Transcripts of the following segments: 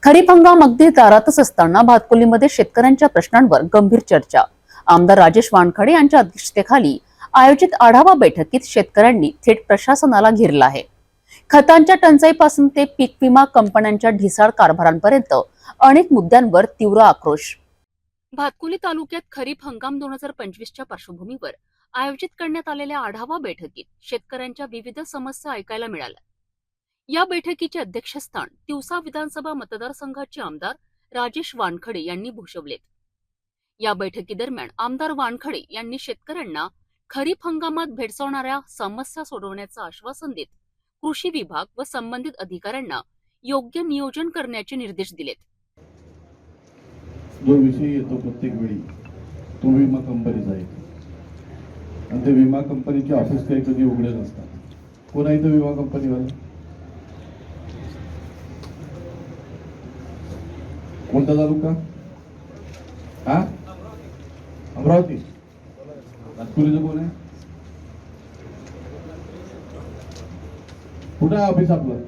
खरीप हंगाम अगदी दारातच असताना भातकुलीमध्ये शेतकऱ्यांच्या प्रश्नांवर गंभीर चर्चा. आमदार राजेश वानखडे यांच्या अध्यक्षतेखाली आयोजित आढावा बैठकीत शेतकऱ्यांनी थेट प्रशासनाला घेरलं आहे. खतांच्या टंचाईपासून ते पीक विमा कंपन्यांच्या ढिसाळ कारभारांपर्यंत अनेक मुद्द्यांवर तीव्र आक्रोश. भातकुली तालुक्यात खरीप हंगाम 2025च्या पार्श्वभूमीवर आयोजित करण्यात आलेल्या आढावा बैठकीत शेतकऱ्यांच्या विविध समस्या ऐकायला मिळाल्या. या बैठकीचे अध्यक्षस्थान तिवसा विधानसभा मतदारसंघाचे आमदार राजेश वानखडे यांनी भूषवलेत. या बैठकीदरम्यान आमदार वानखडे यांनी शेतकऱ्यांना खरीप हंगामात भेडसावणाऱ्या समस्या सोडवण्याचं आश्वासन देत कृषी विभाग व संबंधित अधिकाऱ्यांना योग्य नियोजन करण्याचे निर्देश दिलेत. जो विषय येतो प्रत्येक वेळी तो विमा कंपनीचा आहे आणि ते विमा कंपनीचे ऑफिस काही कधी उघडे नसतात. कोण आहे तो विमा कंपनीवाला? कोणता तालुका? हा, अमरावती. नागपुरीचं कोण आहे? कुठं आहे ऑफिस आपलं?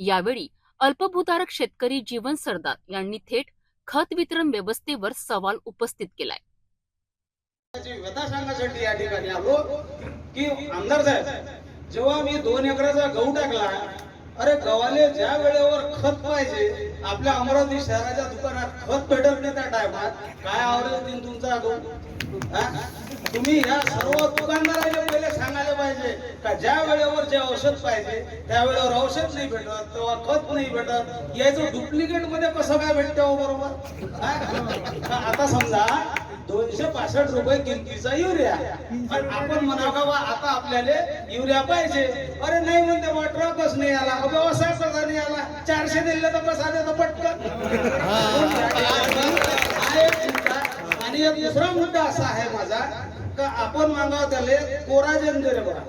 यावेळी अल्पभूधारक शेतकरी जीवन सरदार यांनी थेट खत वितरण व्यवस्थेवर सवाल उपस्थित केलाय. व्यथा सांगण्यासाठी या ठिकाणी आलो की आमदार साहेब, जेव्हा मी 2 एकराचा गहू टाकला, अरे गव्हाले ज्या वेळेवर खत पाहिजे आपल्या अमरावती शहराच्या दुकानात खत भेटत नाही त्या टायमात काय आवडेल तुमचा गहू? तुम्ही या सर्व दुकानदारांना पहिले सांगायला पाहिजे का ज्या वेळेवर जे औषध पाहिजे त्या वेळेवर औषध नाही भेटत तेव्हा खत नाही भेटत. याचं डुप्लिकेट मध्ये कसं काय भेटतं बरोबर? आता समजा 265 रुपये किमतीचा युरिया आणि आपण म्हणावा आता आपल्याला युरिया पाहिजे. अरे नाही म्हणते बा, ट्रकच नाही आला, व्यवसाय कसा नाही आला, 400 दिले तर कसा देतो पटकन. आणि एक दुसरा मुद्दा असा आहे माझा का आपण मागावं त्याले कोराजेन दे रे बघा,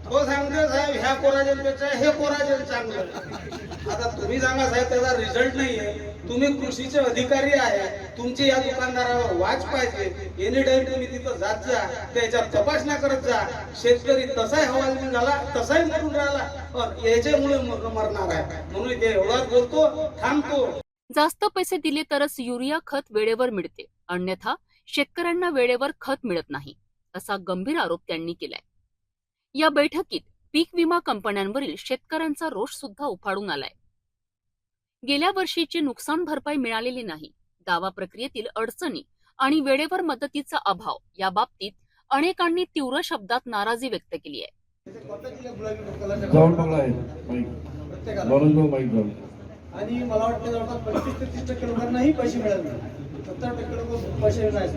तो सांगते साहेब ह्या कोराजेन पेक्षा हे कोराजेन चांगलं. आता तुम्ही सांगा साहेब त्याचा रिझल्ट नाहीये. तुम्ही कृषीचे अधिकारी आहे, तुमची या दुकानदारावर वाच पाहिजे. एनी टाइम तुम्ही तिथं जात जा, त्याच्या तपासण्या करत जा. शेतकरी तसाही हवालदिल झाला, तसाही मरून राहिला, याच्यामुळे मरणार आहे. म्हणून ते एवढाच बोलतो, थांबतो. जास्त पैसे दिले तरच युरिया खत वेळेवर मिळते, अन्यथा शेतकऱ्यांना वेळेवर खत मिळत नाही, असा गंभीर आरोप त्यांनी केलाय. या बैठकीत पीक विमा कंपन्यांवरील शेतकऱ्यांचा रोष सुद्धा उफाळून आलाय. गेल्या वर्षीची नुकसान भरपाई मिळालेली नाही, दावा प्रक्रियेतील अडचणी आणि वेळेवर मदतीचा अभाव या बाबतीत अनेकांनी तीव्र शब्दात नाराजी व्यक्त केली आहे. आणि मला वाटतं जवळपास 25 ते 30% लोकांनाही पैसे मिळाले नाही, 70% लोक पैसे नाही.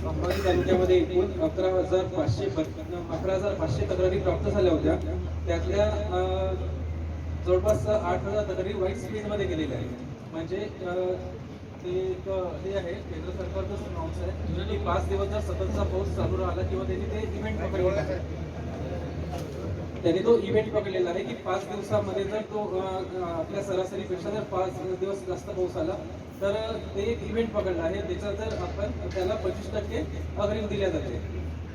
अमरावती तालुक्यामध्ये एकूण 11,500 तक्रारी प्राप्त झाल्या होत्या. त्यातल्या जवळपास 8,000 तक्रारी व्हाईट स्पीड मध्ये गेलेल्या आहेत. म्हणजे ते हे आहे केंद्र सरकारचं नॉर्म्स आहे की 5 दिवस जर सततचा पाऊस चालू राहिला किंवा त्यांनी ते इव्हेंट पकडलेला आहे, त्यांनी तो इव्हेंट पकडलेला आहे की 5 दिवसामध्ये जर तो आपल्या सरासरीपेक्षा जर 5 दिवस जास्त पाऊस आला तर ते एक इव्हेंट पकडला आहे. त्याचा जर आपण त्याला 25% अग्रिम दिल्या जाते.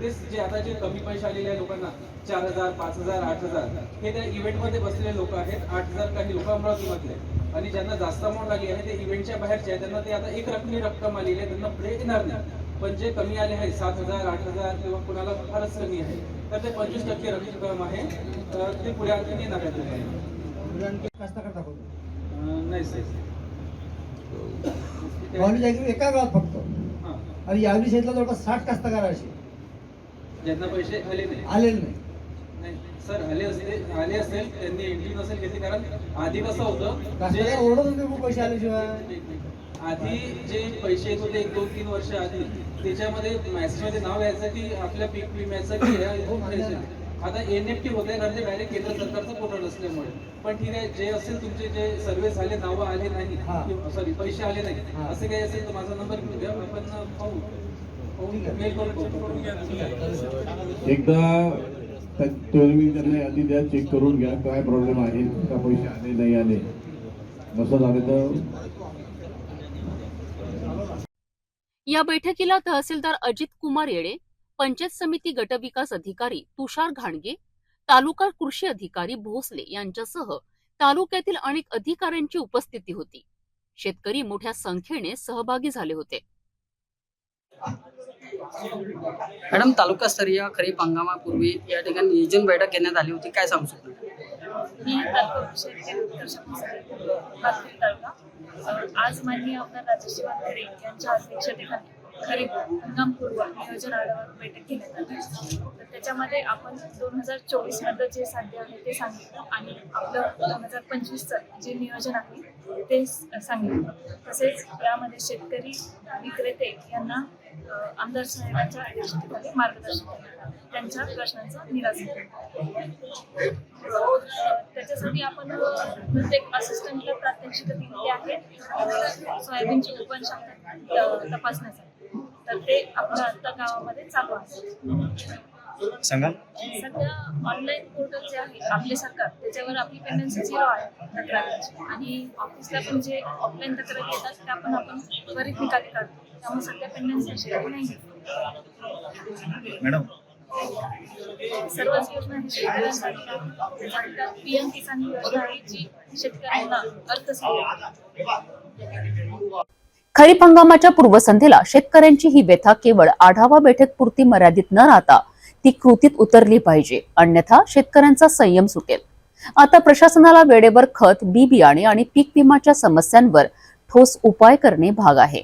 तेच जे आता जे कमी पैसे आलेल्या लोकांना 4,000, 5,000, 8,000 हे त्या इव्हेंटमध्ये बसलेले लोक आहेत. 8,000 काही लोक अमरावतीमधले आणि ज्यांना जास्त अमाऊंट आली आहे ते इव्हेंटच्या बाहेरचे आहे, त्यांना ते आता एक रक्कम आलेली आहे, त्यांना पुढे येणार नाही. पण जे कमी आले आहे 7,000, 8,000 किंवा कुणाला फारच कमी आहे तर ते 25% रक्कम आहे, ते पुढे आणखी येणार आहे. नाही साहेब, एका गावात फक्त आणि यावेळी शेतला जवळपास 60 कास्तकार असे ज्यांना पैसे आलेले नाही. नाही सर, आले असेल त्यांनी एंट्री नसेल घेतली. कारण आधी कसं होतं, कास्तकार ओरडत होते खूप पैसे आल्याशिवाय. आधी जे पैसे येत होते 1-2-3 वर्ष आधी, त्याच्यामध्ये मेसेजमध्ये नाव यायचं की आपल्या पीक विम्याचं की आता एनएफटी होत आहे, कारण ते डायरेक्ट केंद्र सरकारचं पोर्टल असल्यामुळे. पण ठीक आहे, जे असेल तुमचे जे सर्वे झाले, नावं आले नाही, सॉरी पैसे आले नाही, असे काही असेल तर माझा नंबर घेऊन द्या, आपण पाहू, मेल करून एकदा तुम्ही त्यांना आधी द्या, चेक करून घ्या काय प्रॉब्लेम आहे, का पैसे आले नाही आले. नसं झाले तर या बैठकीला तहसीलदार अजित कुमार येडे, पंचायत समिती गटविकास अधिकारी तुषार घाणगे, तालुका कृषी अधिकारी भोसले यांच्यासह तालुक्यातील अनेक अधिकाऱ्यांची उपस्थिती होती. शेतकरी मोठ्या संख्येने सहभागी झाले होते. मॅडम, तालुकास्तरीय खरीप हंगामापूर्वी या ठिकाणी नियोजन बैठक घेण्यात आली होती, काय सांगू शकता? मी तालुका शेतकरी उत्कर्ष पाथरी तालुका आज माननीय आमदार राजेश वानखडे यांच्या अध्यक्षतेखाली खरीप हंगामपूर्व नियोजन आढावा बैठक घेण्यात आली. तर त्याच्यामध्ये आपण 2024 मध्ये जे साध्य आहे ते सांगितलं आणि आपलं 2025चं जे नियोजन आहे ते सांगितलं. तसेच यामध्ये शेतकरी विक्रेते यांना आमदार साहेबांच्या अध्यक्षतेखाली मार्गदर्शन करण्यात आलं, त्यांच्या प्रश्नांचं निरासन करण्यात. त्याच्यासाठी आपण प्रत्येक असिस्टंटला प्रात्यक्षिक दिलेली आहेत सोयाबीनची ओपन क्षमता तपासण्यासाठी. तर ते आपलं आता गावामध्ये चालू आहे. सध्या ऑनलाईन पोर्टल जे आहे आपले सरकार त्याच्यावर आपली पेंडन्सी 0 आहे तक्रारीची, आणि ऑफिसला पण जे ऑफलाईन तक्रारी येतात त्या पण आपण त्वरित निकाली काढतो. त्यामुळे सध्या पेंडन्सी अशी नाही. मॅडम, सर्वच योजना ही शेतकऱ्यांसाठी आहे. त्याच्यानंतर PM किसान योजना आहे जी शेतकऱ्यांना अर्थसहाय्य. खरीप हंगामाच्या पूर्वसंध्येला शेतकऱ्यांची ही व्यथा केवळ आढावा बैठक पुरती मर्यादित न राहता ती कृतीत उतरली पाहिजे, अन्यथा शेतकऱ्यांचा संयम सुटेल. आता प्रशासनाला वेळेवर खत, बी बियाणे आणि पीक विमाच्या समस्यांवर ठोस उपाय करणे भाग आहे.